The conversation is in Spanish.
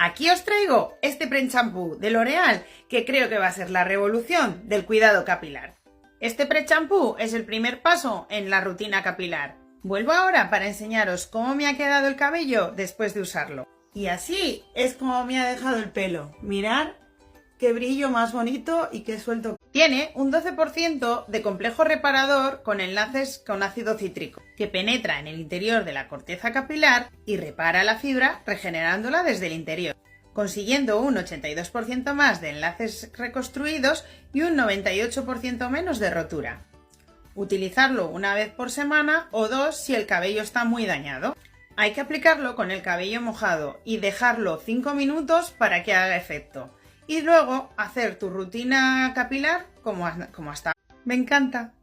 Aquí os traigo este pre-champú de L'Oréal que creo que va a ser la revolución del cuidado capilar. Este pre-champú es el primer paso en la rutina capilar. Vuelvo ahora para enseñaros cómo me ha quedado el cabello después de usarlo. Y así es como me ha dejado el pelo. Mirad qué brillo más bonito y qué suelto. Tiene un 12% de complejo reparador con enlaces con ácido cítrico, que penetra en el interior de la corteza capilar y repara la fibra regenerándola desde el interior, consiguiendo un 82% más de enlaces reconstruidos y un 98% menos de rotura. Utilizarlo una vez por semana o dos si el cabello está muy dañado. Hay que aplicarlo con el cabello mojado y dejarlo 5 minutos para que haga efecto. Y luego hacer tu rutina capilar como hasta ahora. Me encanta.